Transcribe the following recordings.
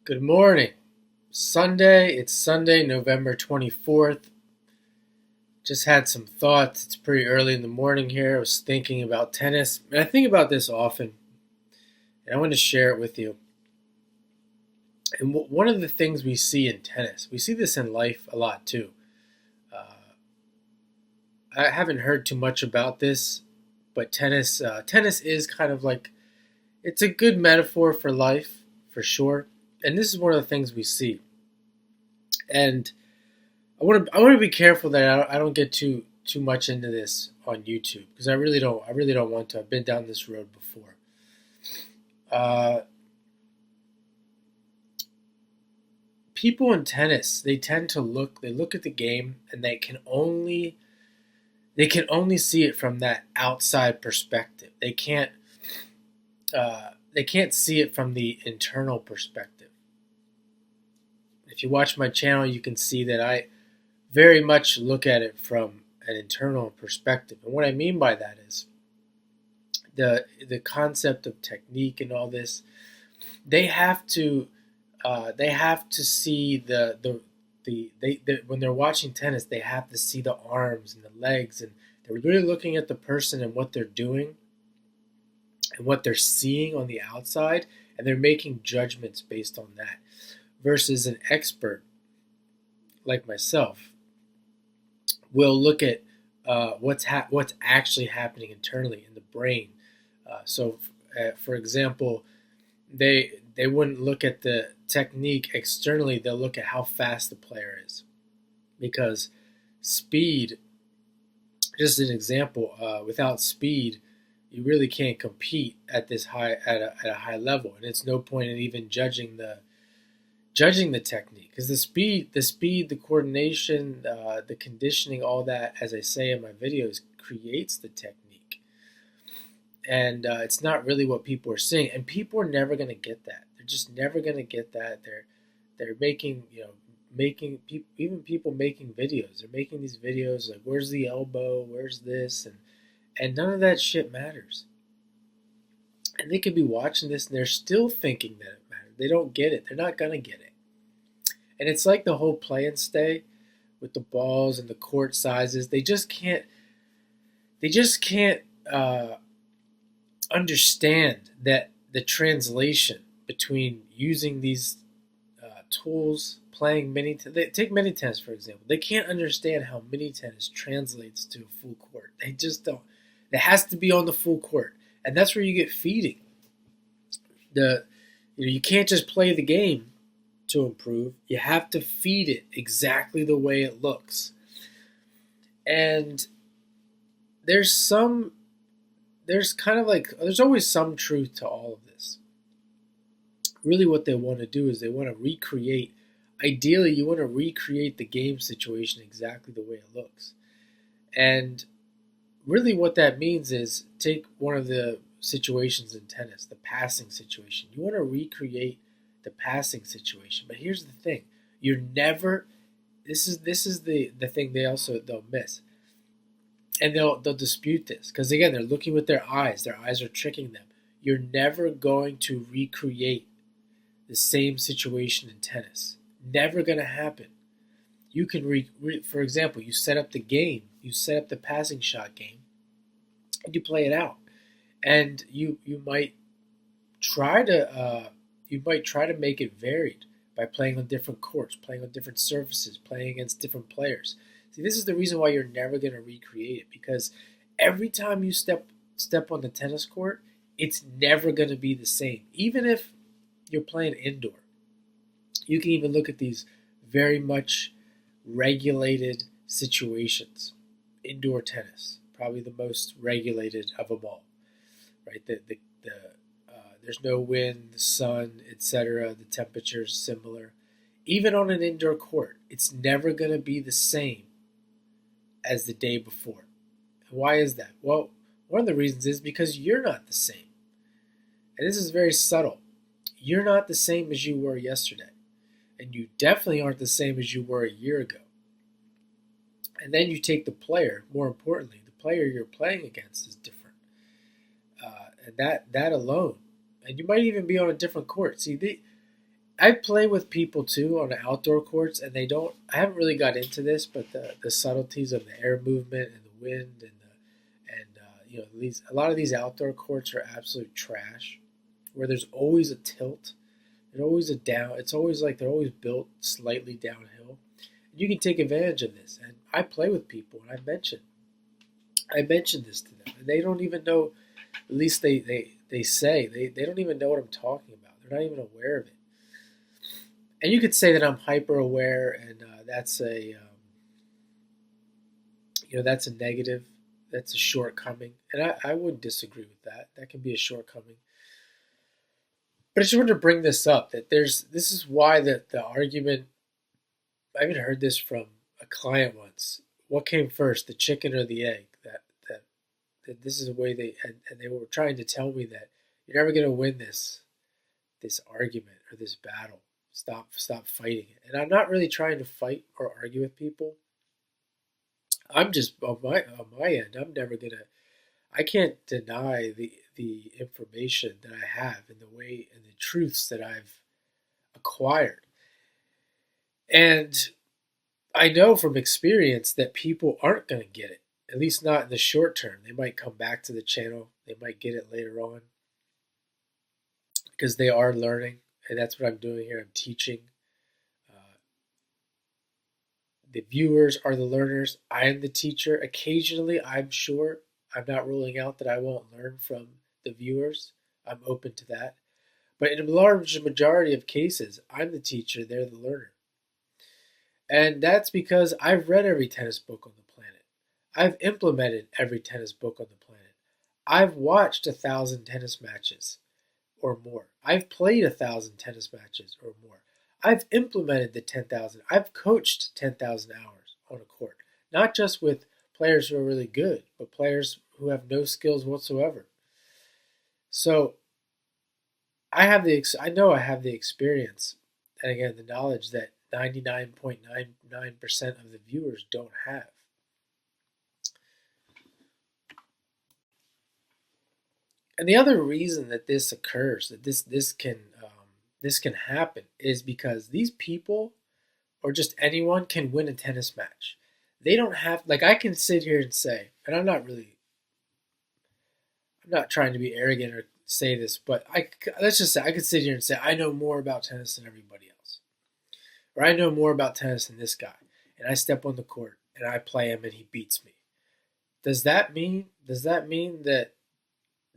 Good morning. It's Sunday, November 24th. Just had some thoughts. It's pretty early in the morning here. I was thinking about tennis, and I think about this often, and I want to share it with you. And one of the things we see in tennis, we see this in life a lot too. Uh, I haven't heard too much about this, but tennis is kind of like it's a good metaphor for life, for sure. And this is one of the things we see. And I want to be careful that I don't get too much into this on YouTube because I really don't want to. I've been down this road before. Uh, People in tennis, they tend to look at the game and they can only see it from that outside perspective. They can't see it from the internal perspective. If you watch my channel, you can see that I very much look at it from an internal perspective. And what I mean by that is the concept of technique and all this. They have to see when they're watching tennis, they have to see the arms and the legs, and they're really looking at the person and what they're doing and what they're seeing on the outside, and they're making judgments based on that. Versus an expert like myself will look at what's actually happening internally in the brain. For example, they wouldn't look at the technique externally. They'll look at how fast the player is, because speed. Just an example. Without speed, you really can't compete at this high at a high level, and it's no point in even judging the technique, because the coordination, the conditioning, all that, as I say in my videos, creates the technique, and it's not really what people are seeing, and people are never going to get that. They're just never going to get that. They're making even people making videos. They're making these videos like, where's the elbow, where's this, and none of that shit matters. And they could be watching this and they're still thinking that it matters. They don't get it. They're not gonna get it. And it's like the whole play and stay with the balls and the court sizes. They just can't. They just can't understand that the translation between using these tools, playing they take mini tennis for example. They can't understand how mini tennis translates to a full court. They just don't. It has to be on the full court, and that's where you get feeding. You can't just play the game to improve. You have to feed it exactly the way it looks. And there's some there's always some truth to all of this. Really what they want to do is they want to recreate, ideally you want to recreate the game situation exactly the way it looks. And really what that means is, take one of the situations in tennis, the passing situation. You want to recreate the passing situation. But here's the thing. You're never this is the thing they'll miss. And they'll dispute this, because again, they're looking with their eyes. Their eyes are tricking them. You're never going to recreate the same situation in tennis. Never going to happen. You can for example, you set up the game, you set up the passing shot game, and you play it out. And you might try to make it varied by playing on different courts, playing on different surfaces, playing against different players. See, this is the reason why you're never going to recreate it, because every time you step on the tennis court, it's never going to be the same. Even if you're playing indoor, you can even look at these very much regulated situations. Indoor tennis, probably the most regulated of them all, right? There's no wind, the sun, etc. The temperature's similar. Even on an indoor court, it's never going to be the same as the day before. And why is that? Well, one of the reasons is because you're not the same. And this is very subtle. You're not the same as you were yesterday. And you definitely aren't the same as you were a year ago. And then you take the player, more importantly, the player you're playing against is different. And that alone, and you might even be on a different court. See, I play with people too on the outdoor courts, and they don't. I haven't really got into this, but the subtleties of the air movement and the wind and these a lot of these outdoor courts are absolute trash. Where there's always a tilt, there's always a down. It's always like they're always built slightly downhill. You can take advantage of this, and I play with people, and I mentioned this to them, and they don't even know. At least they say they don't even know what I'm talking about. They're not even aware of it. And you could say that I'm hyper aware, and that's a negative, that's a shortcoming, and I wouldn't disagree with that. That can be a shortcoming. But I just wanted to bring this up that this is why the argument. I even heard this from a client once. What came first, the chicken or the egg? That this is the way and they were trying to tell me that you're never going to win this argument or this battle. Stop fighting it. And I'm not really trying to fight or argue with people. I'm just on my end. I'm never gonna. I can't deny the information that I have and the way and the truths that I've acquired. And I know from experience that people aren't going to get it, at least not in the short term. They might come back to the channel, they might get it later on because they are learning, and that's what I'm doing here. I'm teaching. Uh, the viewers are the learners. I am the teacher. Occasionally, I'm sure, I'm not ruling out that I won't learn from the viewers. I'm open to that. But in a large majority of cases, I'm the teacher, they're the learner. And that's because I've read every tennis book on the planet. I've implemented every tennis book on the planet. I've watched 1,000 tennis matches or more. I've played 1,000 tennis matches or more. I've implemented the 10,000. I've coached 10,000 hours on a court, not just with players who are really good, but players who have no skills whatsoever. So I know I have the experience, and again the knowledge that 99.99% of the viewers don't have. And the other reason that this occurs, that this can happen, is because these people or just anyone can win a tennis match. They don't have like I can sit here and say, and I'm not trying to be arrogant or say this, but let's just say I could sit here and say I know more about tennis than everybody else, or I know more about tennis than this guy, and I step on the court and I play him and he beats me. Does that mean that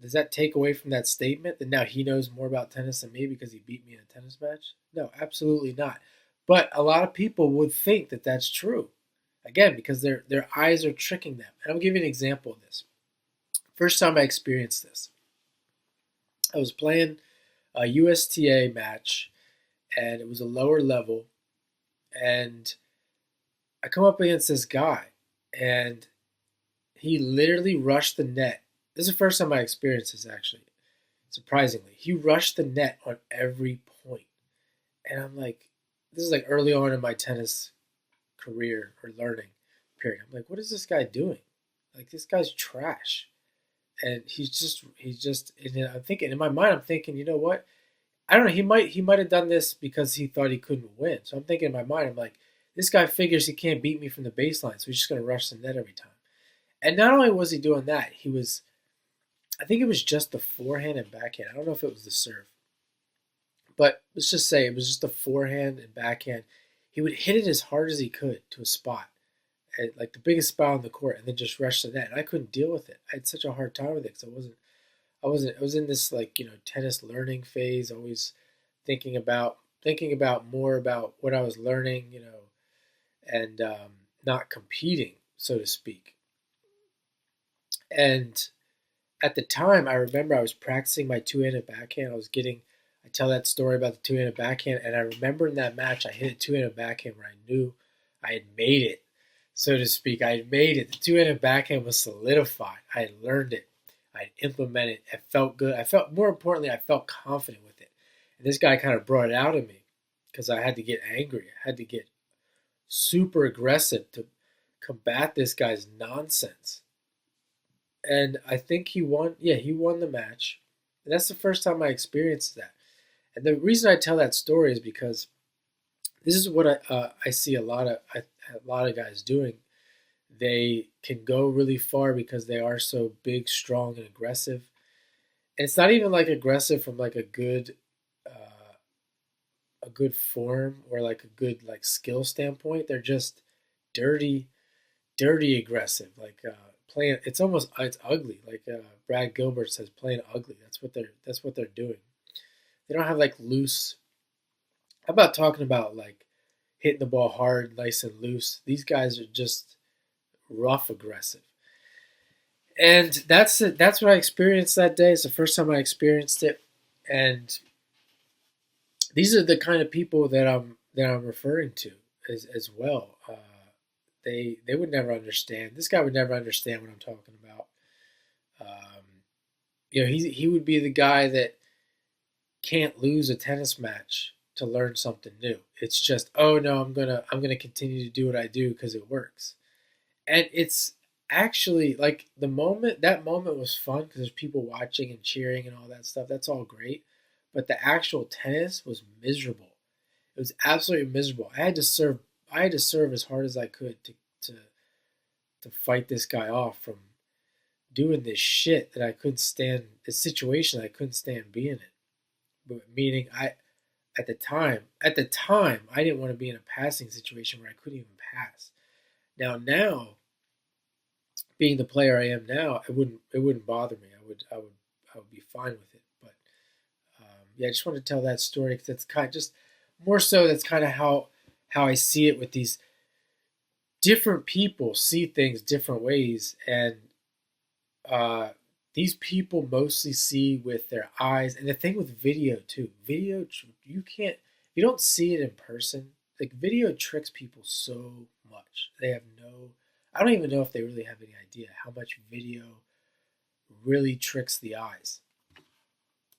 does that take away from that statement that now he knows more about tennis than me because he beat me in a tennis match? No, absolutely not. But a lot of people would think that that's true. Again, because their eyes are tricking them. And I'll give you an example of this. First time I experienced this, I was playing a USTA match, and it was a lower level, and I come up against this guy, and he literally rushed the net. This is the first time I experienced this, actually. Surprisingly, he rushed the net on every point, and I'm like, this is like early on in my tennis career or learning period. I'm like, what is this guy doing? Like, this guy's trash, and he's just. And I'm thinking in my mind, I'm thinking, you know what? I don't know. He might have done this because he thought he couldn't win. So I'm thinking in my mind, I'm like, this guy figures he can't beat me from the baseline, so he's just gonna rush the net every time. And not only was he doing that, he was. I think it was just the forehand and backhand. I don't know if it was the serve, but let's just say it was just the forehand and backhand. He would hit it as hard as he could to a spot, at like the biggest spot on the court, and then just rush the net. And I couldn't deal with it. I had such a hard time with it because I was in this like tennis learning phase, always thinking about more about what I was learning, and not competing, so to speak. And at the time, I remember I was practicing my two-handed backhand. I tell that story about the two-handed backhand, and I remember in that match, I hit a two-handed backhand where I knew I had made it, so to speak. I had made it. The two-handed backhand was solidified. I had learned it. I had implemented it. It felt good. More importantly, I felt confident with it. And this guy kind of brought it out of me because I had to get angry. I had to get super aggressive to combat this guy's nonsense. And I think he won. Yeah, he won the match. And that's the first time I experienced that. And the reason I tell that story is because this is what I see a lot of guys doing. They can go really far because they are so big, strong, and aggressive. And it's not even like aggressive from like a good form or like a good like skill standpoint. They're just dirty, dirty aggressive. Like playing. It's ugly. Like Brad Gilbert says, playing ugly. That's what they're doing. They don't have like loose. How about talking about like hitting the ball hard, nice and loose? These guys are just rough aggressive. And that's it. That's what I experienced that day. It's the first time I experienced it, and these are the kind of people that I'm referring to as well. They would never understand. This guy would never understand what I'm talking about. Um, he would be the guy that can't lose a tennis match to learn something new. It's just, oh no, I'm gonna continue to do what I do because it works. And it's actually like that moment was fun because there's people watching and cheering and all that stuff. That's all great, but the actual tennis was miserable. It was absolutely miserable. I had to serve as hard as I could to to fight this guy off from doing this shit that I couldn't stand, this situation I couldn't stand being in. But meaning at the time I didn't want to be in a passing situation where I couldn't even pass. Now, being the player I am now, it wouldn't bother me. I would be fine with it. But yeah, I just wanted to tell that story because that's kind of just more so. That's kind of how I see it with these different people see things different ways, and uh, these people mostly see with their eyes. And the thing with video too, you can't, you don't see it in person. Like video tricks people so much. They have no. I don't even know if they really have any idea how much video really tricks the eyes.